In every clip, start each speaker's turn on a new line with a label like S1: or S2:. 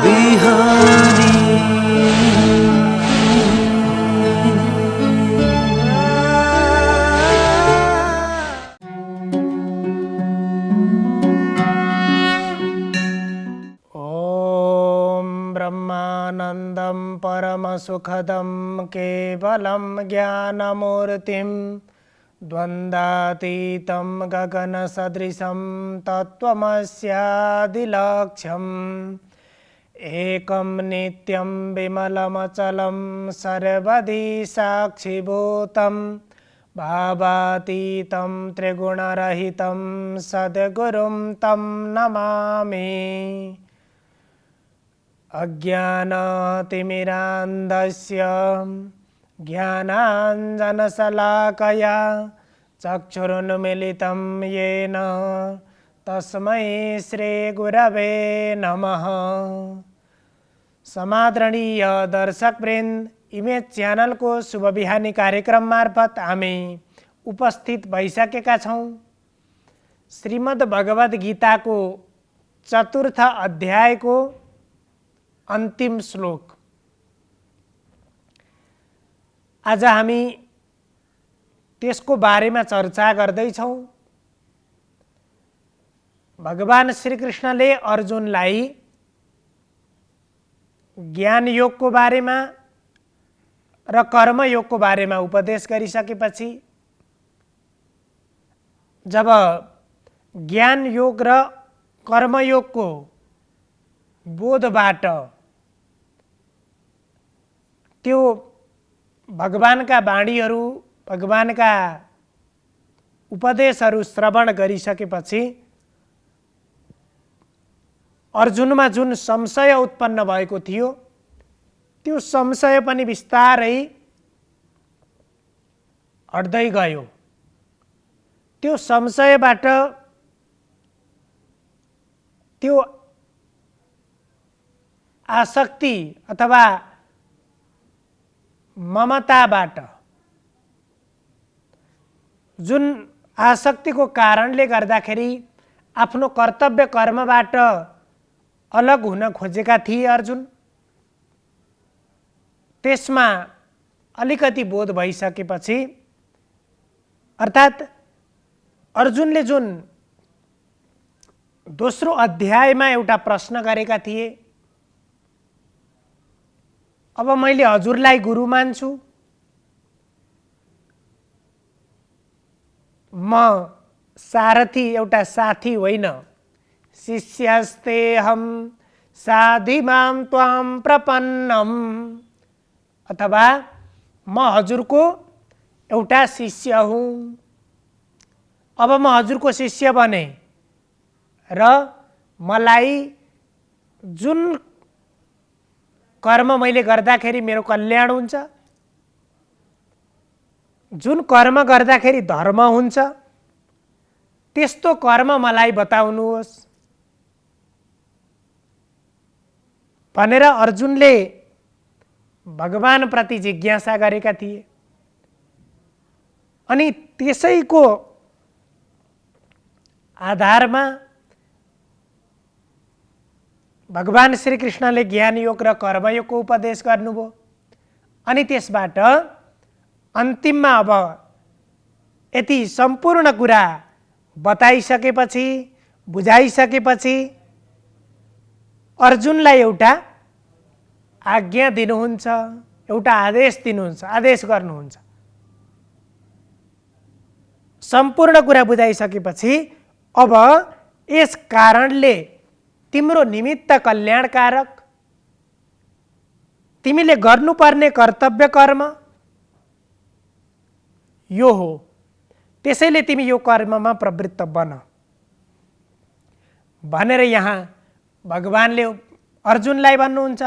S1: बिहानी।
S2: ब्रह्मानन्दं परमसुखदं केवलं ज्ञानमूर्तिं द्वन्द्वातीतं गगनसदृशं तत्त्वमस्यादिलक्ष्यम् एकं नित्यं विमलमचलं सर्वदि साक्षिभूतं भावातीतं त्रिगुणरहितं सद्गुरुं तं नमामि। अज्ञानतिमिरान्धस्य ज्ञानाञ्जनशलाकया चक्षुरुन्मीलितं येन तस्मै श्रीगुरवे नमः। समादरणीय दर्शकवृन्द, इमेज च्यानलको शुभ बिहानी कार्यक्रम मार्फत हामी उपस्थित भइसकेका छौँ। श्रीमद् भगवद गीताको चतुर्थ अध्यायको अन्तिम श्लोक आज हामी त्यसको बारेमा चर्चा गर्दैछौँ। भगवान श्रीकृष्णले अर्जुनलाई ज्ञान योगको बारेमा र कर्मयोगको बारेमा उपदेश गरिसकेपछि जब ज्ञान योग र कर्मयोगको बोधबाट त्यो भगवानका वाणीहरू, भगवानका उपदेशहरू श्रवण गरिसकेपछि अर्जुनमा जुन संशय उत्पन्न भएको थियो त्यो संशय पनि बिस्तारै हट्दै गयो। त्यो संशयबाट, त्यो आसक्ति अथवा ममताबाट, जुन आसक्तिको कारणले गर्दाखेरि आफ्नो कर्तव्य कर्मबाट अलग हुन खोजेका थिए अर्जुन, त्यसमा अलिकति बोध भइसकेपछि, अर्थात् अर्जुनले जुन दोस्रो अध्यायमा एउटा प्रश्न गरेका थिए, अब मैले हजुरलाई गुरु मान्छु, म सारथी एउटा साथी होइन, शिष्यस्तेऽहं साधिमां त्वां प्रपन्नम, अथवा म हजुरको एउटा शिष्य हुँ। अब म हजुरको शिष्य बने र मलाई जुन कर्म मैले गर्दाखेरि मेरो कल्याण हुन्छ, जुन कर्म गर्दाखेरि धर्म हुन्छ, त्यस्तो कर्म मलाई बताउनुहोस् भनेर अर्जुनले भगवान प्रति जिज्ञासा गरेका थिए। अनि त्यसैको आधारमा भगवान श्रीकृष्णले ज्ञान योग र कर्मयोगको उपदेश गर्नुभयो। अनि त्यसबाट अन्तिममा अब यति सम्पूर्ण कुरा बताइसकेपछि, बुझाइसकेपछि अर्जुनलाई एउटा आज्ञा दिनुहुन्छ, एउटा आदेश दिनुहुन्छ, आदेश गर्नुहुन्छ। सम्पूर्ण कुरा बुझाइसकेपछि अब यस कारणले तिम्रो निमित्त कल्याणकारक, तिमीले गर्नुपर्ने कर्तव्य कर्म यो हो, त्यसैले तिमी यो कर्ममा प्रवृत्त बन भनेर यहाँ भगवानले अर्जुनलाई भन्नुहुन्छ।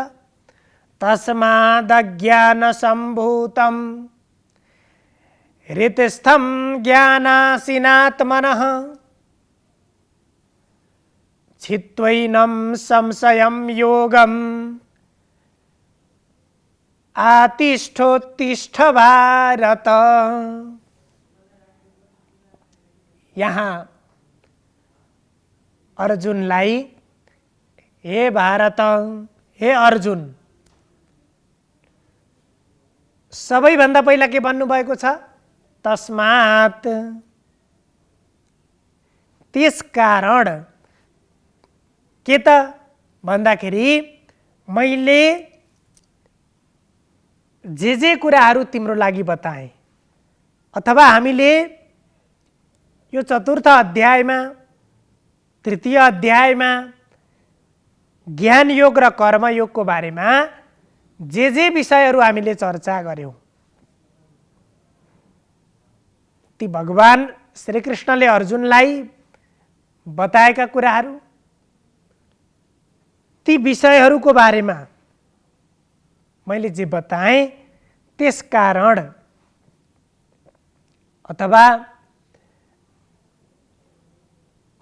S2: तस्मादज्ञानसम्भूतं हृतस्थं ज्ञानासीनात्मनः छित्त्वैनं संशयं योगम् आतिष्ठोत्तिष्ठ भारत। यहाँ अर्जुनलाई हे भारत, हे अर्जुन, सबैभन्दा पहिला के भन्नुभएको छ? तस्मात्, त्यसकारण। के त भन्दाखेरि मैले जे कुराहरू तिम्रो लागि बताएँ, अथवा हामीले यो चतुर्थ अध्यायमा, तृतीय अध्यायमा ज्ञान योग र कर्मयोगको बारेमा जे विषयहरू हामीले चर्चा गर्यौं, ती भगवान श्रीकृष्णले अर्जुनलाई बताएका कुराहरू, ती विषयहरूको बारेमा मैले जे बताएँ, त्यसकारण अथवा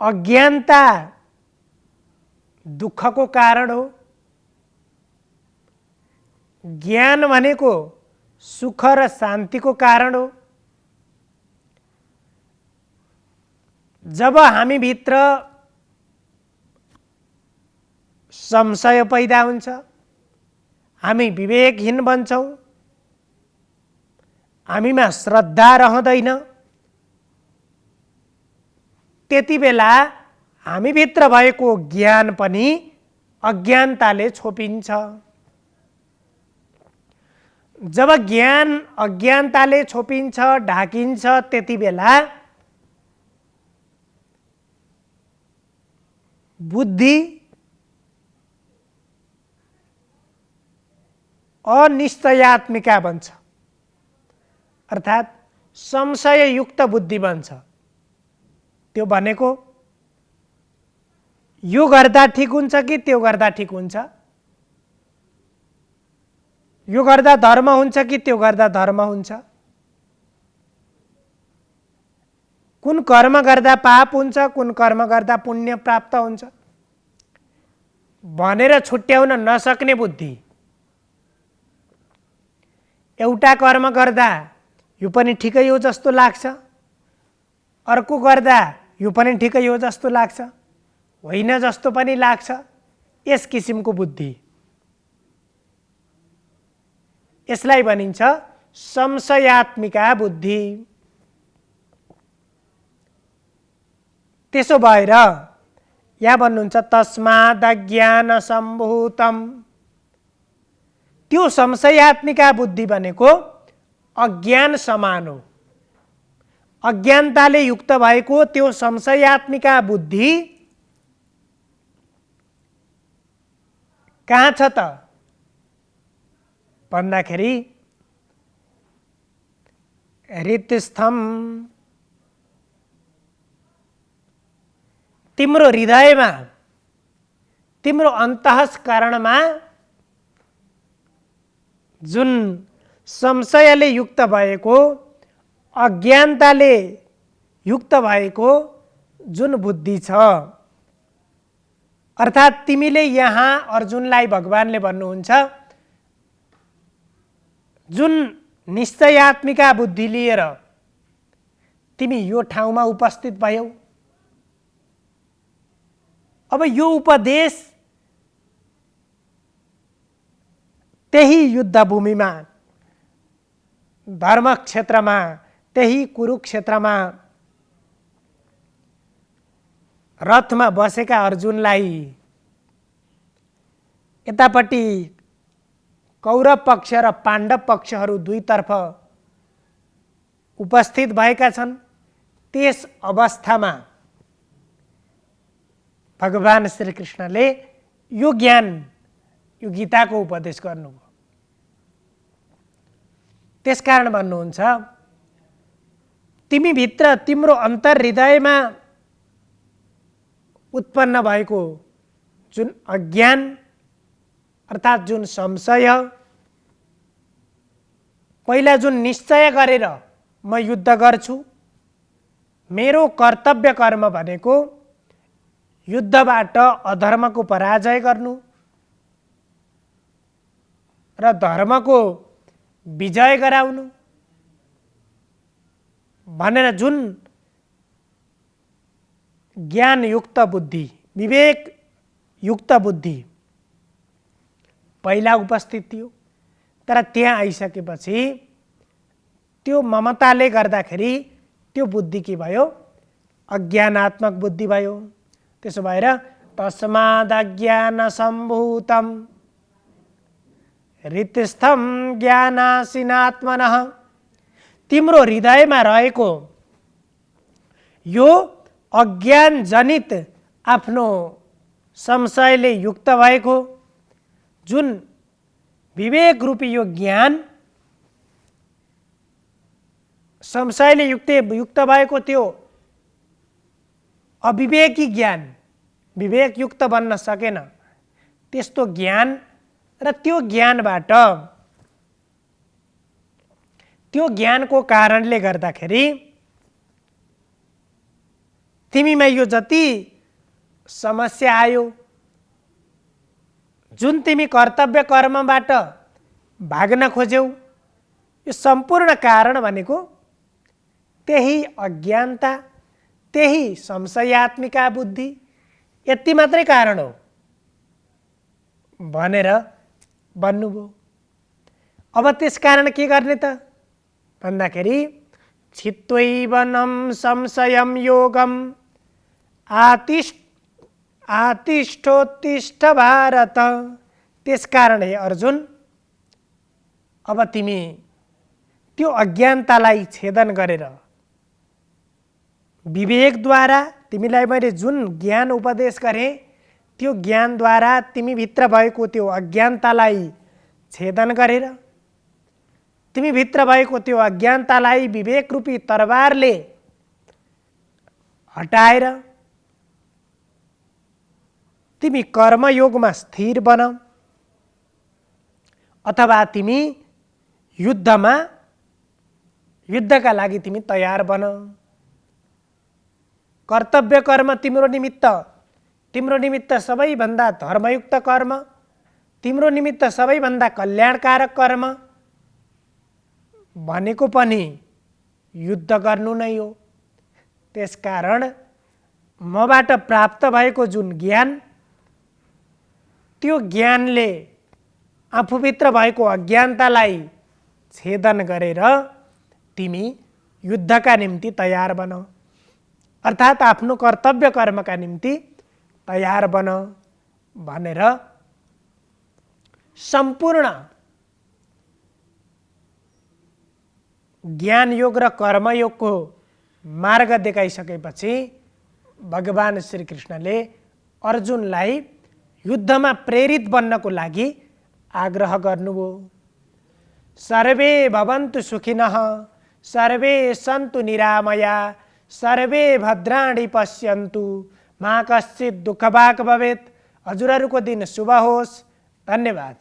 S2: अज्ञानता दुःखको कारण हो, ज्ञान भनेको सुख र शान्तिको कारण हो। जब हामी भित्र संशय पैदा हुन्छ, हामी विवेकहीन बन्छौं, हामीमा श्रद्धा रहँदैन, त्यति बेला हामी भित्र भएको ज्ञान पनि अज्ञानताले छोपिन्छ। जब ज्ञान अज्ञानताले छोपिन्छ, ढाकिन्छ, त्यति बेला बुद्धि अनिश्चयात्मिका बन्छ, अर्थात् संशययुक्त बुद्धि बन्छ। त्यो भनेको यो गर्दा ठिक हुन्छ कि त्यो गर्दा ठिक हुन्छ, यो गर्दा धर्म हुन्छ कि त्यो गर्दा धर्म हुन्छ, कुन कर्म गर्दा पाप हुन्छ, कुन कर्म गर्दा पुण्य प्राप्त हुन्छ भनेर छुट्याउन नसक्ने बुद्धि। एउटा कर्म गर्दा यो पनि ठिकै हो जस्तो लाग्छ, अर्को गर्दा यो पनि ठिकै हो जस्तो लाग्छ, होइन जस्तो पनि लाग्छ, यस किसिमको बुद्धि। यसलाई भनिन्छ संशयात्मिका बुद्धि। त्यसो भएर यहाँ भन्नुहुन्छ तस्माद् अज्ञान सम्भूतम। त्यो संशयात्मिका बुद्धि भनेको अज्ञान समान हो। अज्ञानताले युक्त भएको त्यो संशयात्मिका बुद्धि कहाँ छ त भन्दाखेरि हृदयस्थम, तिम्रो हृदयमा, तिम्रो अन्तःकरणमा जुन संशयले युक्त भएको, अज्ञानताले युक्त भएको जुन बुद्धि छ, अर्थात् तिमीले यहाँ अर्जुनलाई भगवानले भन्नुहुन्छ जुन निश्चयात्मिका बुद्धि लिएर तिमी यो ठाउँमा उपस्थित भयौ, अब यो उपदेश त्यही युद्धभूमिमा, धर्म क्षेत्रमा, त्यही कुरुक्षेत्रमा रथमा बसेका अर्जुनलाई यतापट्टि कौरव पक्ष र पाण्डव पक्षहरू दुईतर्फ उपस्थित भएका छन्। त्यस अवस्थामा भगवान श्रीकृष्णले यो ज्ञान, यो गीताको उपदेश गर्नुभयो। त्यसकारण भन्नुहुन्छ तिमी भित्र, तिम्रो अन्तर हृदयमा उत्पन्न भएको जुन अज्ञान अर्थात् जुन संशय, पहिला जुन निश्चय गरेर म युद्ध गर्छु, मेरो कर्तव्य कर्म भनेको युद्धबाट अधर्मको पराजय गर्नु र धर्मको विजय गराउनु भनेर जुन ज्ञानयुक्त बुद्धि, विवेक युक्त बुद्धि पहिला उपस्थित थियो, तर त्यहाँ आइसकेपछि त्यो ममताले गर्दाखेरि त्यो बुद्धि के भयो? अज्ञानात्मक बुद्धि भयो। त्यसो भएर तस्मादज्ञान सम्भूतम हृतस्थम ज्ञानासीनात्मनः, तिम्रो हृदयमा रहेको यो अज्ञान जनित आफ्नो संशयले युक्त भएको जुन विवेक रूपी यो ज्ञान, संशयले युक्त भएको त्यो अविवेकी ज्ञान विवेक युक्त बन्न सकेन, त्यस्तो ज्ञान र त्यो ज्ञानबाट त्यो ज्ञानको कारणले गर्दाखेरि तिमीमा यो जति समस्या आयो, जुन तिमी कर्तव्य कर्मबाट भाग्न खोज्यौ, यो सम्पूर्ण कारण भनेको त्यही अज्ञानता, त्यही संशयात्मिका बुद्धि, यति मात्रै कारण हो भनेर भन्नुभयो। अब त्यसकारण के गर्ने त भन्दाखेरि छित्त्वैवनं संशयं योगम आतिष्ठोत्तिष्ठ भारत। त्यसकारण हे अर्जुन, अब तिमी त्यो अज्ञानतालाई छेदन गरेर विवेकद्वारा, तिमीलाई मैले जुन ज्ञान उपदेश गरेँ त्यो ज्ञानद्वारा तिमी भित्र भएको त्यो अज्ञानतालाई छेदन गरेर, तिमी भित्र भएको त्यो अज्ञानतालाई विवेक रूपी तरबारले हटाएर तिमी कर्मयोगमा स्थिर बन, अथवा तिमी युद्धका लागि तिमी तयार बन। कर्तव्य कर्म तिम्रो निमित्त सबैभन्दा धर्मयुक्त कर्म, तिम्रो निमित्त सबैभन्दा कल्याणकारक कर्म भनेको पनि युद्ध गर्नु नै हो। त्यसकारण मबाट प्राप्त भएको जुन ज्ञान, त्यो ज्ञानले आफूभित्र भएको अज्ञानतालाई छेदन गरेर तिमी युद्धका निम्ति तयार बन, अर्थात् आफ्नो कर्तव्य कर्मका निम्ति तयार बन भनेर सम्पूर्ण ज्ञान योग र कर्मयोगको मार्ग देखाइसकेपछि भगवान श्रीकृष्णले अर्जुनलाई युद्धमा प्रेरित बन्नको लागि आग्रह गर्नुभयो। सर्वे भवन्तु सुखिनः, सर्वे सन्तु निरामया, सर्वे भद्राणि पश्यन्तु, मा कश्चित् दुःखभाग् भवेत्। हजुरहरूको दिन शुभ होस्। धन्यवाद।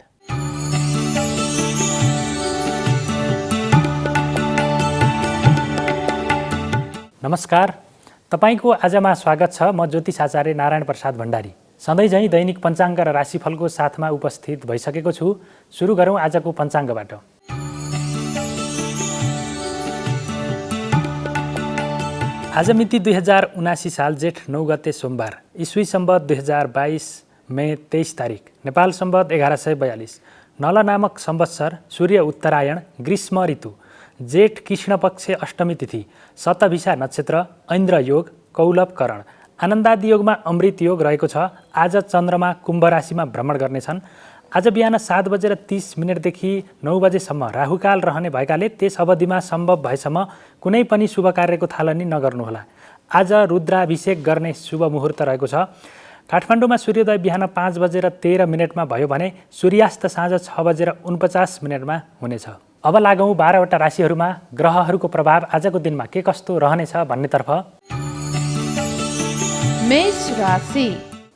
S1: नमस्कार, तपाईको आजमा स्वागत छ। म ज्योतिष आचार्य नारायण प्रसाद भण्डारी सधैँ झैँ दैनिक पञ्चाङ्ग र राशिफलको साथमा उपस्थित भइसकेको छु। सुरु गरौँ आजको पञ्चाङ्गबाट। आज मिति 2079 साल जेठ 9 गते सोमबार, ईस्वी सम्वत 2022 मे 23 तारिक, नेपाल सम्वत 1142, नल नामक संवत्सर, सूर्य उत्तरायण, ग्रीष्म ऋतु, जेठ कृष्ण पक्ष अष्टमी तिथि, शतभिषा नक्षत्र, ऐन्द्र योग, कौलभ करण, आनन्दादि योगमा अमृत योग रहेको छ। आज चन्द्रमा कुम्भ राशिमा भ्रमण गर्नेछन्। आज बिहान 7:30 देखि 9 बजेसम्म राहुकाल रहने भएकाले त्यस अवधिमा सम्भव भएसम्म कुनै पनि शुभ कार्यको थालनी नगर्नुहोला। आज रुद्राभिषेक गर्ने शुभ मुहुर्त रहेको छ। काठमाडौँमा सूर्योदय बिहान 5:13 भयो भने सूर्यास्त साँझ 6:49 हुनेछ। अब लागौँ 12वटा राशिहरूमा ग्रहहरूको प्रभाव आजको दिनमा के कस्तो रहनेछ भन्नेतर्फ।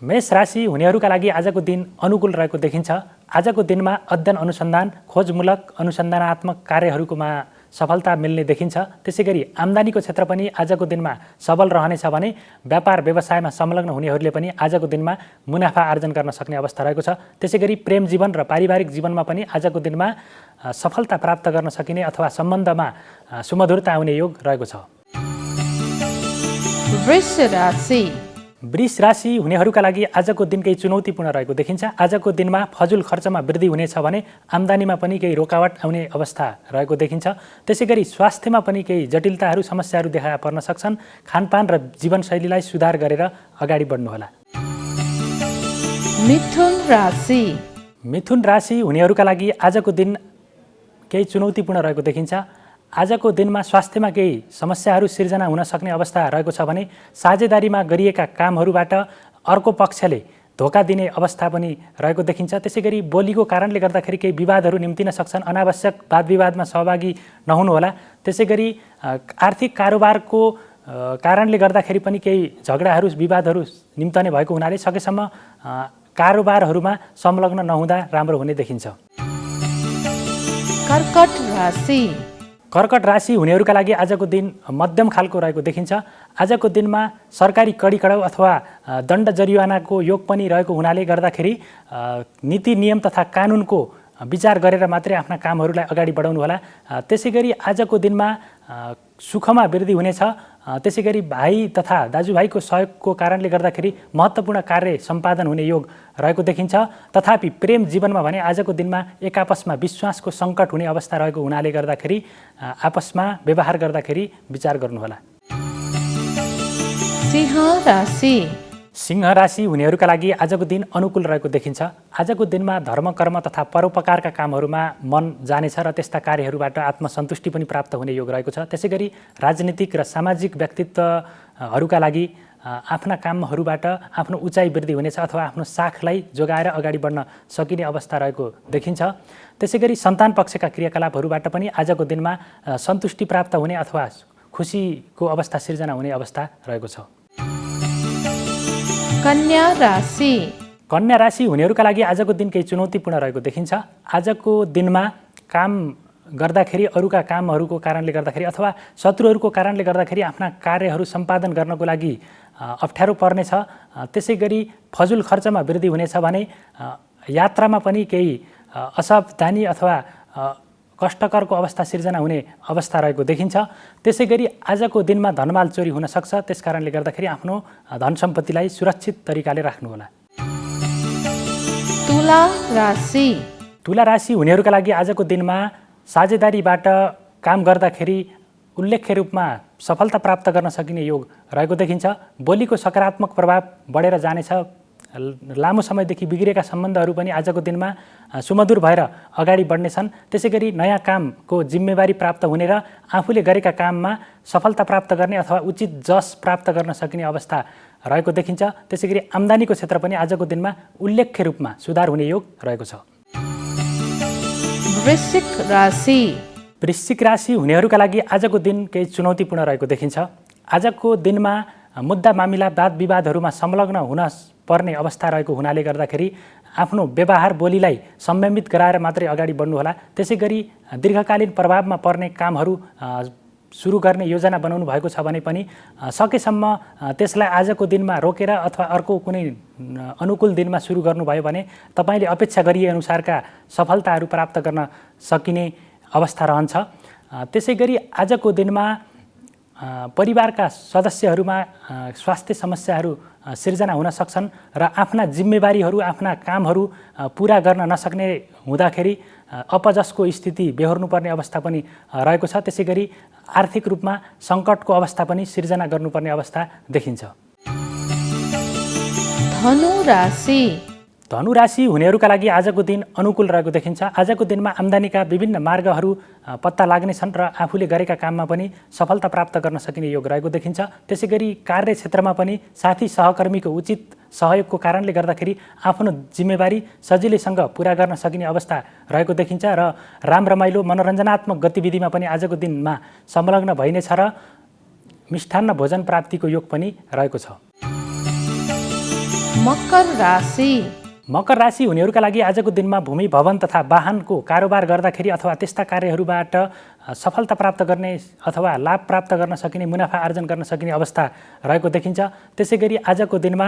S1: मेष राशि हुनेहरूका लागि आजको दिन अनुकूल रहेको देखिन्छ। आजको दिनमा अध्ययन अनुसन्धान, खोजमूलक अनुसन्धानात्मक कार्यहरूमा सफलता मिल्ने देखिन्छ। त्यसैगरी आम्दानीको क्षेत्र पनि आजको दिनमा सबल रहनेछ भने व्यापार व्यवसायमा संलग्न हुनेहरूले पनि आजको दिनमा मुनाफा आर्जन गर्न सक्ने अवस्था रहेको छ। त्यसैगरी प्रेम जीवन र पारिवारिक जीवनमा पनि आजको दिनमा सफलता प्राप्त गर्न सकिने अथवा सम्बन्धमा सुमधुरता आउने योग रहेको छ। वृष राशि हुनेहरूका लागि आजको दिन केही चुनौतीपूर्ण रहेको देखिन्छ। आजको दिनमा फजुल खर्चमा वृद्धि हुनेछ भने आम्दानीमा पनि केही रोकावट आउने अवस्था रहेको देखिन्छ। त्यसै गरी स्वास्थ्यमा पनि केही जटिलताहरू समस्याहरू देखा पर्न सक्छन्। खानपान र जीवनशैलीलाई सुधार गरेर अगाडि बढ्नुहोला।
S3: मिथुन राशि
S1: मिथुन राशि हुनेहरूका लागि आजको दिन केही चुनौतीपूर्ण रहेको देखिन्छ। आजको दिनमा स्वास्थ्यमा केही समस्याहरू सिर्जना हुन सक्ने अवस्था रहेको छ भने साझेदारीमा गरिएका कामहरूबाट अर्को पक्षले धोका दिने अवस्था पनि रहेको देखिन्छ। त्यसै गरी बोलीको कारणले गर्दाखेरि केही विवादहरू निम्तिन सक्छन्। अनावश्यक वाद विवादमा सहभागी नहुनुहोला। त्यसै गरी आर्थिक कारोबारको कारणले गर्दाखेरि पनि केही झगडाहरू विवादहरू निम्तने भएको हुनाले सकेसम्म कारोबारहरूमा संलग्न नहुँदा राम्रो हुने देखिन्छ।
S3: कर्कट राशि
S1: कर्कट राशि हुनेहरूका लागि आजको दिन मध्यम खालको रहेको देखिन्छ। आजको दिनमा सरकारी कडी कडाउ अथवा दण्ड जरिवानाको योग पनि रहेको हुनाले गर्दाखेरि नीति नियम तथा कानुनको विचार गरेर मात्रै आफ्ना कामहरूलाई अगाडि बढाउनुहोला। त्यसै गरी आजको दिनमा सुखमा वृद्धि हुनेछ। त्यसै गरी भाइ तथा दाजुभाइको सहयोगको कारणले गर्दाखेरि महत्त्वपूर्ण कार्य सम्पादन हुने योग रहेको देखिन्छ। तथापि प्रेम जीवनमा भने आजको दिनमा एक आपसमा विश्वासको सङ्कट हुने अवस्था रहेको हुनाले गर्दाखेरि आपसमा व्यवहार गर्दाखेरि विचार गर्नुहोला।
S3: सिंह राशि
S1: सिंह राशि हुनेहरूका लागि आजको दिन अनुकूल रहेको देखिन्छ। आजको दिनमा धर्म कर्म तथा परोपकारका कामहरूमा मन जानेछ र त्यस्ता कार्यहरूबाट आत्मसन्तुष्टि पनि प्राप्त हुने योग रहेको छ। त्यसै गरी राजनीतिक र सामाजिक व्यक्तित्वहरूका लागि आफ्ना कामहरूबाट आफ्नो उचाइ वृद्धि हुनेछ अथवा आफ्नो साखलाई जोगाएर अगाडि बढ्न सकिने अवस्था रहेको देखिन्छ। त्यसै गरी सन्तान पक्षका क्रियाकलापहरूबाट पनि आजको दिनमा सन्तुष्टि प्राप्त हुने अथवा खुसीको अवस्था सिर्जना हुने अवस्था रहेको छ।
S3: कन्या राशि
S1: कन्या राशि हुनेहरूका लागि आजको दिन केही चुनौतीपूर्ण रहेको देखिन्छ। आजको दिनमा काम गर्दाखेरि अरूका कामहरूको कारणले गर्दाखेरि अथवा शत्रुहरूको कारणले गर्दाखेरि आफ्ना कार्यहरू सम्पादन गर्नको लागि अप्ठ्यारो पर्नेछ। त्यसै गरी फजुल खर्चमा वृद्धि हुनेछ भने यात्रामा पनि केही असावधानी अथवा कष्टकरको अवस्था सिर्जना हुने अवस्था रहेको देखिन्छ। त्यसै गरी आजको दिनमा धनमाल चोरी हुन सक्छ। त्यस कारणले गर्दाखेरि आफ्नो धन सम्पत्तिलाई सुरक्षित तरिकाले राख्नुहोला।
S3: तुला राशि
S1: तुला राशि हुनेहरूका लागि आजको दिनमा साझेदारीबाट काम गर्दाखेरि उल्लेख्य रूपमा सफलता प्राप्त गर्न सकिने योग रहेको देखिन्छ। बोलीको सकारात्मक प्रभाव बढेर जानेछ। लामो समयदेखि बिग्रेका सम्बन्धहरू पनि आजको दिनमा सुमधुर भएर अगाडि बढ्नेछन्। त्यसै गरी नयाँ कामको जिम्मेवारी प्राप्त हुने र आफूले गरेका काममा सफलता प्राप्त गर्ने अथवा उचित जस प्राप्त गर्न सकिने अवस्था रहेको देखिन्छ। त्यसै गरी आम्दानीको क्षेत्र पनि आजको दिनमा उल्लेख्य रूपमा सुधार हुने योग रहेको छ।
S3: वृश्चिक राशि
S1: वृश्चिक राशि हुनेहरूका लागि आजको दिन केही चुनौतीपूर्ण रहेको देखिन्छ। आजको दिनमा मुद्दा मामिला वाद विवादहरूमा संलग्न हुन पर्ने अवस्था रहेको हुनाले गर्दाखेरि आफ्नो व्यवहार बोलीलाई संयमित गराएर मात्रै अगाडि बढ्नुहोला। त्यसै गरी दीर्घकालीन प्रभावमा पर्ने कामहरू सुरु गर्ने योजना बनाउनु भएको छ भने पनि सकेसम्म त्यसलाई आजको दिनमा रोकेर अथवा अर्को कुनै अनुकूल दिनमा सुरु गर्नुभयो भने तपाईँले अपेक्षा गरिए अनुसारका सफलताहरू प्राप्त गर्न सकिने अवस्था रहन्छ। त्यसै गरी आजको दिनमा परिवारका सदस्यहरूमा स्वास्थ्य समस्याहरू सिर्जना हुन सक्छन् र आफ्ना जिम्मेवारीहरू आफ्ना कामहरू पुरा गर्न नसक्ने हुँदाखेरि अपजसको स्थिति बेहोर्नुपर्ने अवस्था पनि रहेको छ। त्यसै गरी आर्थिक रूपमा सङ्कटको अवस्था पनि सिर्जना गर्नुपर्ने अवस्था देखिन्छ।
S3: धनु राशि
S1: धनु राशि हुनेहरूका लागि आजको दिन अनुकूल रहेको देखिन्छ। आजको दिनमा आम्दानीका विभिन्न मार्गहरू पत्ता लाग्नेछन् र आफूले गरेका काममा पनि सफलता प्राप्त गर्न सकिने योग रहेको देखिन्छ। त्यसै गरी कार्यक्षेत्रमा पनि साथी सहकर्मीको उचित सहयोगको कारणले गर्दाखेरि आफ्नो जिम्मेवारी सजिलैसँग पुरा गर्न सकिने अवस्था रहेको देखिन्छ र रमाइलो मनोरञ्जनात्मक गतिविधिमा पनि आजको दिनमा संलग्न भइनेछ र मिष्ठान्न भोजन प्राप्तिको योग पनि रहेको छ।
S3: मकर राशि
S1: मकर राशि हुनेहरूका लागि आजको दिनमा भूमि भवन तथा वाहनको कारोबार गर्दाखेरि अथवा त्यस्ता कार्यहरूबाट सफलता प्राप्त गर्ने अथवा लाभ प्राप्त गर्न सकिने मुनाफा आर्जन गर्न सकिने अवस्था रहेको देखिन्छ। त्यसै गरी आजको दिनमा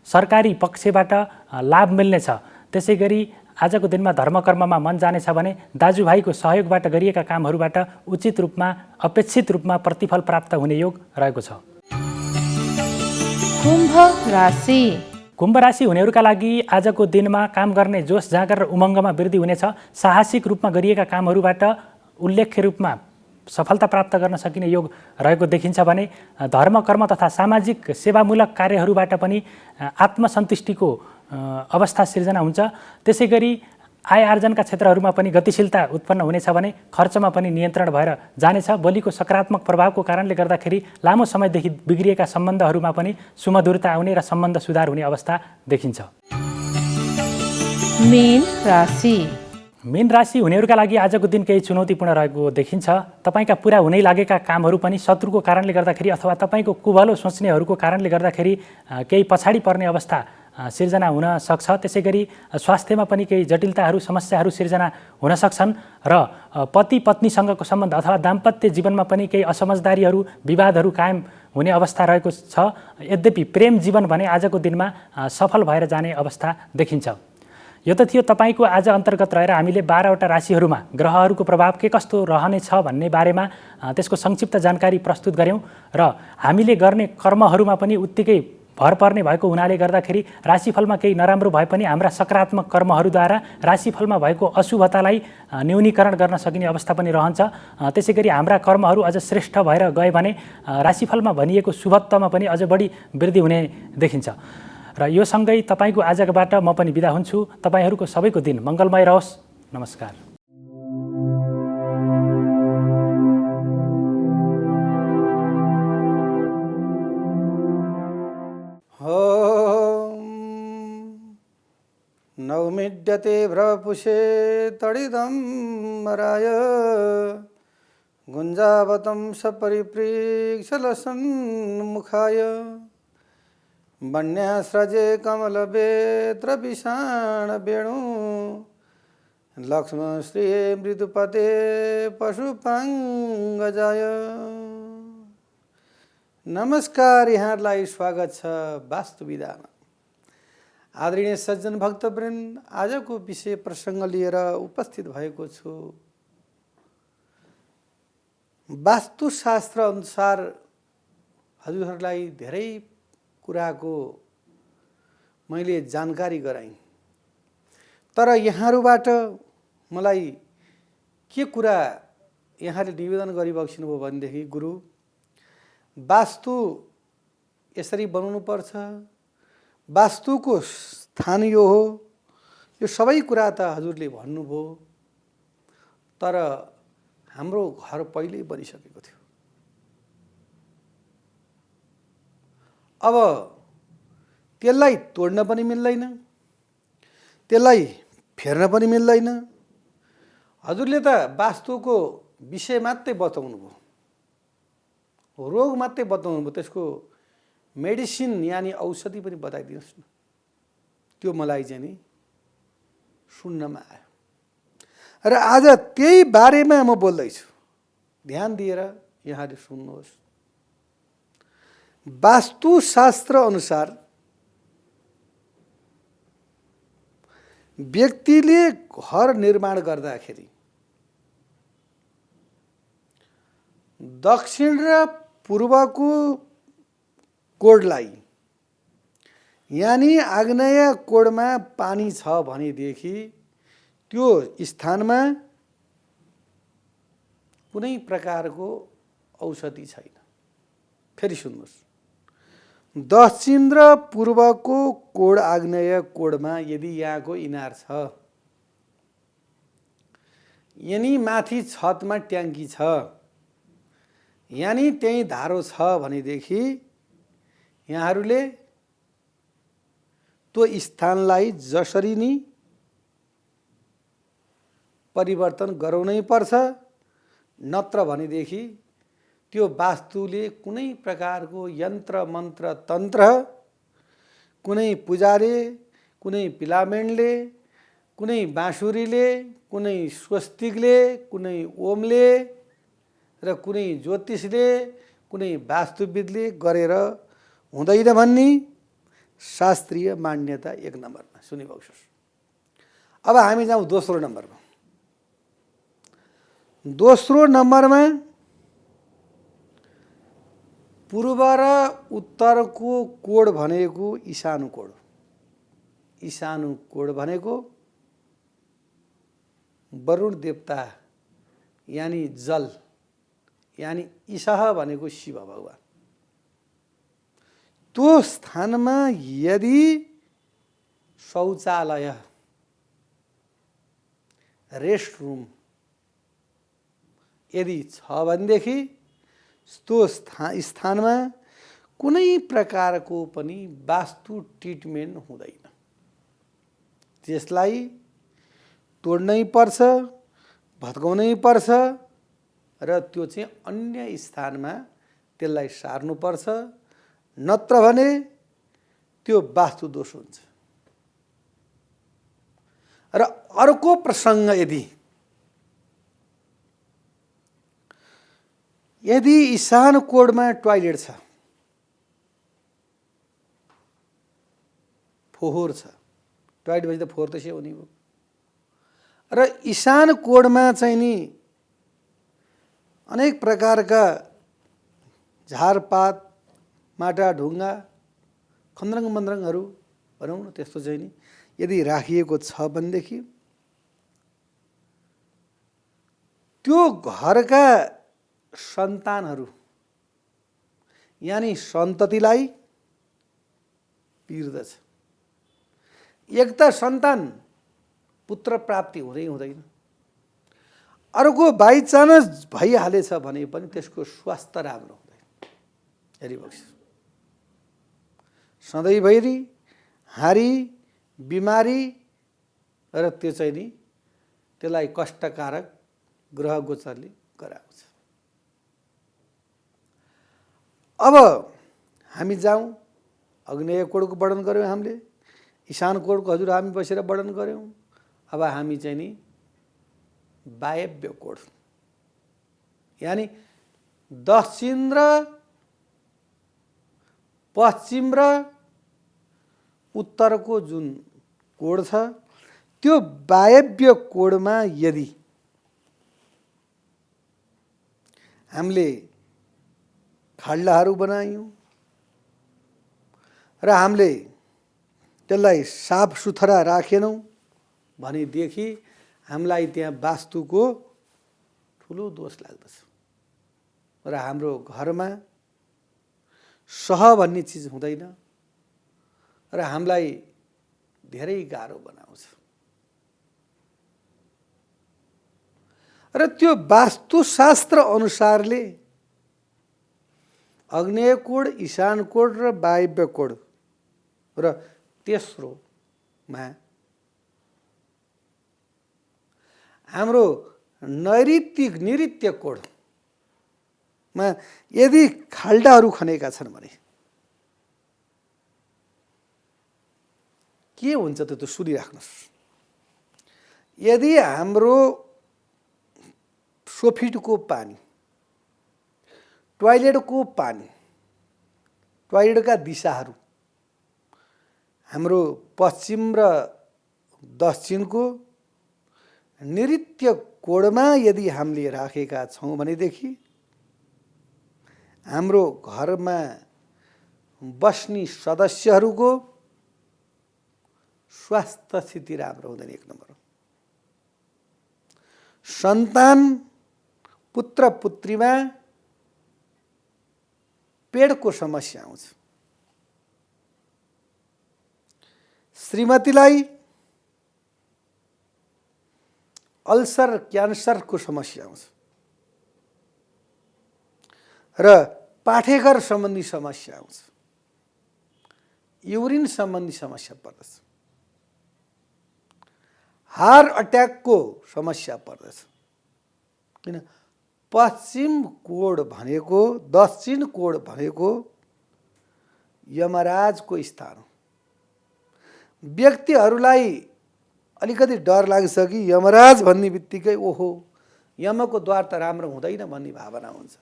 S1: सरकारी पक्षबाट लाभ मिल्नेछ। त्यसै गरी आजको दिनमा धर्मकर्ममा मन जानेछ भने दाजुभाइको सहयोगबाट गरिएका कामहरूबाट उचित रूपमा अपेक्षित रूपमा प्रतिफल प्राप्त हुने योग रहेको छ।
S3: कुम्भ राशि
S1: कुम्भ राशि हुनेहरूका लागि आजको दिनमा काम गर्ने जोस जाँगर र उमङ्गमा वृद्धि हुनेछ। साहसिक रूपमा गरिएका कामहरूबाट उल्लेख्य रूपमा सफलता प्राप्त गर्न सकिने योग रहेको देखिन्छ भने धर्म कर्म तथा सामाजिक सेवामूलक कार्यहरूबाट पनि आत्मसन्तुष्टिको अवस्था सिर्जना हुन्छ। त्यसै गरी आय आर्जनका क्षेत्रहरूमा पनि गतिशीलता उत्पन्न हुनेछ भने खर्चमा पनि नियन्त्रण भएर जानेछ। बलिको सकारात्मक प्रभावको कारणले गर्दाखेरि लामो समयदेखि बिग्रिएका सम्बन्धहरूमा पनि सुमधुरता आउने र सम्बन्ध सुधार हुने अवस्था देखिन्छ।
S3: मीन राशि
S1: मीन राशि हुनेहरूका लागि आजको दिन केही चुनौतीपूर्ण रहेको देखिन्छ। तपाईँका पुरा हुनै लागेका कामहरू पनि शत्रुको कारणले गर्दाखेरि अथवा तपाईँको कुभलो सोच्नेहरूको कारणले गर्दाखेरि केही पछाडि पर्ने अवस्था सिर्जना हुन सक्छ। त्यसै गरी स्वास्थ्यमा पनि केही जटिलताहरू समस्याहरू सिर्जना हुन सक्छन् र पति पत्नीसँगको सम्बन्ध अथवा दाम्पत्य जीवनमा पनि केही असमझदारीहरू विवादहरू कायम हुने अवस्था रहेको छ। यद्यपि प्रेम जीवन भने आजको दिनमा सफल भएर जाने अवस्था देखिन्छ। यो त थियो तपाईँको आज अन्तर्गत रहेर हामीले 12वटा राशिहरूमा ग्रहहरूको प्रभाव के कस्तो रहनेछ भन्ने बारेमा त्यसको संक्षिप्त जानकारी प्रस्तुत गऱ्यौँ र हामीले गर्ने कर्महरूमा पनि उत्तिकै भर पर्ने भएको हुनाले गर्दाखेरि राशिफलमा केही नराम्रो भए पनि हाम्रा सकारात्मक कर्महरूद्वारा राशिफलमा भएको अशुभतालाई न्यूनीकरण गर्न सकिने अवस्था पनि रहन्छ। त्यसै गरी हाम्रा कर्महरू अझ श्रेष्ठ भएर गए भने राशिफलमा भनिएको शुभत्वमा पनि अझ बढी वृद्धि हुने देखिन्छ। र यो सँगै तपाईँको आजबाट म पनि बिदा हुन्छु। तपाईँहरूको सबैको दिन मङ्गलमय रहोस्। नमस्कार।
S4: नौमिड्यते भ्रपुषे तडिदं मराय गुञ्जावतं सपरिप्रेक्षलसन्मुखाय वन्यास्रजे कमलवेत्रविषाणवेणु लक्ष्मणश्रिये मृदुपते पशुपाङ्गजाय। नमस्कार, यहाँहरूलाई स्वागत छ वास्तु विधामा। आदरणीय सज्जन भक्तवृन्द, आजको विषय प्रसङ्ग लिएर उपस्थित भएको छु। वास्तुशास्त्र अनुसार हजुरहरूलाई धेरै कुराको मैले जानकारी गराएँ, तर यहाँहरूबाट मलाई के कुरा यहाँले निवेदन गरिबक्सिनु भयो भनेदेखि, गुरु वास्तु यसरी बनाउनु पर्छ, वास्तुको स्थान यो हो, यो सबै कुरा त हजुरले भन्नुभयो, तर हाम्रो घर पहिल्यै बनिसकेको थियो। अब त्यसलाई तोड्न पनि मिल्दैन, त्यसलाई फेर्न पनि मिल्दैन। हजुरले त वास्तुको विषय मात्रै बताउनु भयो, रोग मात्रै बताउनु भयो, त्यसको मेडिसिन यानी औषधि पनि बताइदिनुहोस् न। त्यो मलाई चाहिँ नि सुन्नमा आयो र आज त्यही बारेमा म बोल्दैछु। ध्यान दिएर यहाँले सुन्नुहोस्। वास्तुशास्त्र अनुसार व्यक्तिले घर निर्माण गर्दाखेरि दक्षिण र पूर्वको कोडलाई यानी आग्नेय कोडमा पानी छ भनेदेखि त्यो स्थानमा कुनै प्रकारको औषधि छैन। फेरि सुन्नुहोस्, दक्षिण र पूर्वको कोड आग्नेय कोडमा यदि यहाँको इनार छ, यानी माथि छतमा ट्याङ्की छ, यानी त्यही धारो छ भनेदेखि यहाँहरूले त्यो स्थानलाई जसरी नि परिवर्तन गराउनै पर्छ, नत्र भनेदेखि त्यो वास्तुले कुनै प्रकारको यन्त्र मन्त्र तन्त्र, कुनै पुजारी, कुनै पिलामेन्टले, कुनै बाँसुरीले, कुनै स्वस्तिकले, कुनै ओमले र कुनै ज्योतिषले, कुनै वास्तुविदले गरेर हुँदैन भन्ने शास्त्रीय मान्यता एक नम्बरमा सुनिबक्सोस्। अब हामी जाउँ दोस्रो नम्बरमा। दोस्रो नम्बरमा पूर्व र उत्तरको कोड भनेको ईशानु कोड। ईशानु कोड भनेको वरुण देवता यानि जल, यानि ईशः भनेको शिव भगवान। त्यो स्थानमा यदि शौचालय, रेस्ट रुम यदि छ भनेदेखि त्यो स्थानमा कुनै प्रकारको पनि वास्तु ट्रिटमेन्ट हुँदैन। त्यसलाई तोड्नै पर्छ, भत्काउनै पर्छ र त्यो चाहिँ अन्य स्थानमा त्यसलाई सार्नुपर्छ, नत्र भने त्यो वास्तु दोष हुन्छ। र अर्को प्रसङ्ग यदि ईशान कोडमा टोयलेट छ, फोहोर छ, टोयलेट भएपछि त फोहोर त से हुने हो, र ईशान कोडमा चाहिँ नि अनेक प्रकारका झारपात, माटा ढुङ्गा, खन्द्रङ मन्द्रङहरू भनौँ न, त्यस्तो चाहिँ नि यदि राखिएको छ भनेदेखि त्यो घरका सन्तानहरू यानि सन्ततिलाई पिर्दछ। एक त सन्तान पुत्र प्राप्ति हुँदैन, अर्को बाइचान्स भइहालेछ भने पनि त्यसको स्वास्थ्य राम्रो हुँदैन। हेरिबक्स सधैँभरि हारी बिमारी र त्यो चाहिँ नि त्यसलाई कष्टकारक ग्रह गोचरले गराउँछ। अब हामी जाउँ, अग्नेय कोडको वर्णन गऱ्यौँ हामीले, ईशान कोडको हजुर हामी बसेर वर्णन गऱ्यौँ। अब हामी चाहिँ नि वायव्य कोड यानि दक्षिण र पश्चिम र उत्तरको जुन कोड छ त्यो वायव्य कोडमा यदि हामीले खाल्डाहरू बनायौँ र हामीले त्यसलाई साफ सुथरा राखेनौँ भनेदेखि हामीलाई त्यहाँ वास्तुको ठुलो दोष लाग्दछ र हाम्रो घरमा सह भन्ने चिज हुँदैन र हामीलाई धेरै गाह्रो बनाउँछ। र त्यो वास्तुशास्त्र अनुसारले अग्नेय कोड, ईशान कोड र वायव्य कोड र तेस्रोमा हाम्रो नैऋत्य कोडमा यदि खाल्डाहरू खनेका छन् भने के हुन्छ त त्यो सुनिराख्नुहोस्। यदि हाम्रो सोफिटको पानी, टोयलेटको पानी, टोयलेटका दिशाहरू हाम्रो पश्चिम र दक्षिणको नैऋत्य कोडमा यदि हामीले राखेका छौँ भनेदेखि हाम्रो घरमा बस्ने सदस्यहरूको स्वास्थ्य स्थिति राम्रो हुँदैन। एक नम्बर सन्तान पुत्र पुत्रीमा पेटको समस्या आउँछ। श्रीमतीलाई अल्सर क्यान्सरको समस्या आउँछ र पाठेघर सम्बन्धी समस्या आउँछ, युरिन सम्बन्धी समस्या पर्दछ, हार्ट अट्याकको समस्या पर्दछ। किन पश्चिम कोड भनेको, दक्षिण कोड भनेको यमराजको स्थान हो। व्यक्तिहरूलाई अलिकति डर लाग्छ कि यमराज भन्ने बित्तिकै ओहो यमको द्वार त राम्रो हुँदैन भन्ने भावना हुन्छ।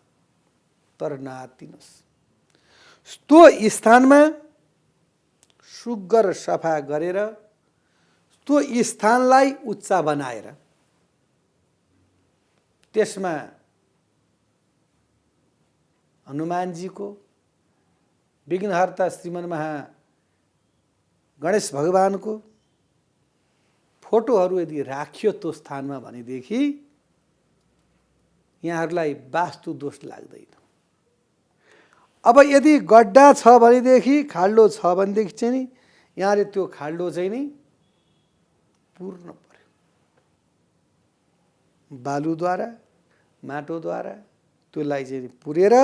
S4: तर नआत्तिनुस्, त्यो स्थानमा सुग्घर सफा गरेर त्यो स्थानलाई उच्च बनाएर त्यसमा हनुमानजीको विघ्नहर्ता श्रीमन्महा गणेश भगवानको फोटोहरू यदि राखियो त्यो स्थानमा भनेदेखि यहाँहरूलाई वास्तु दोष लाग्दैन। अब यदि गड्डा छ भनेदेखि, खाल्डो छ भनेदेखि चाहिँ नि यहाँले त्यो खाल्डो चाहिँ नि पुर्न पर्यो। बालुद्वारा, माटोद्वारा त्यसलाई चाहिँ नि पुरेर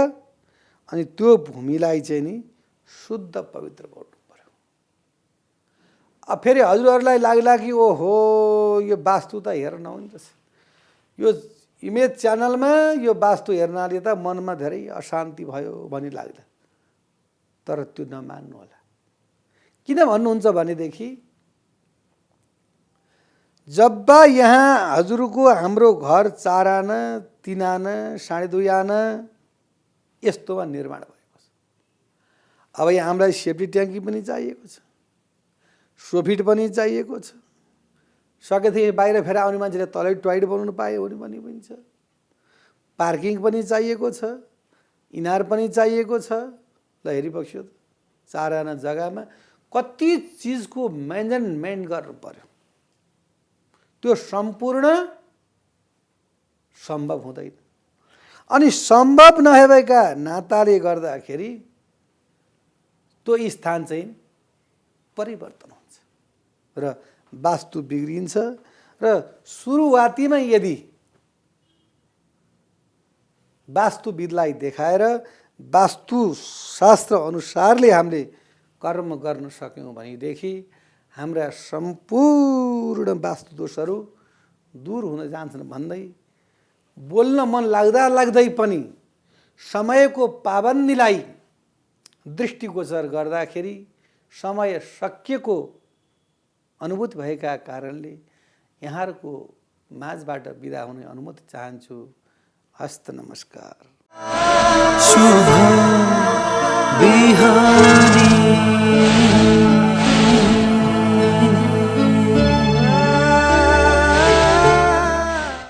S4: अनि त्यो भूमिलाई चाहिँ नि शुद्ध पवित्र बनाउनु पर्यो। अब फेरि हजुरहरूलाई लाग्ला कि ओहो यो वास्तु त हेर नहुने रहेछ, यो इमेज च्यानलमा यो वास्तु हेर्नाले त मनमा धेरै अशान्ति भयो भन्ने लाग्ला। तर त्यो नमान्नु होला। किन भन्नुहुन्छ भनेदेखि जब यहाँ हजुरको हाम्रो घर 4 आना 3 आना 2.5 आना यस्तोमा निर्माण भएको छ। अब यहाँ हामीलाई सेफ्टी ट्याङ्की पनि चाहिएको छ, सोफिट पनि चाहिएको छ, सकेदेखि बाहिर फेर आउने मान्छेले तलै टोयलेट बनाउनु पायो भने पनि छ, पार्किङ पनि चाहिएको छ, इनार पनि चाहिएको छ। ल हेरिबक्स्यो त 4 आना जग्गामा कति चिजको मेजरमेन्ट गर्नु पर्यो, त्यो सम्पूर्ण सम्भव हुँदैन। अनि सम्भव नभएका नाताले गर्दाखेरि त्यो स्थान चाहिँ परिवर्तन हुन्छ र वास्तु बिग्रिन्छ। र सुरुवातीमा यदि वास्तुविदलाई देखाएर वास्तुशास्त्र अनुसारले हामीले कर्म गर्न सक्यौँ भनेदेखि हाम्रा सम्पूर्ण वास्तुदोषहरू दूर हुन जान्छन् भन्दै बोल्न मन लाग्दै पनि समयको पाबन्दीलाई दृष्टिगोचर गर्दाखेरि समय सकिएको अनुभूति भएका कारणले यहाँहरूको माझबाट बिदा हुने अनुमति चाहन्छु। हस्त नमस्कार।
S5: शुभ बिहानी।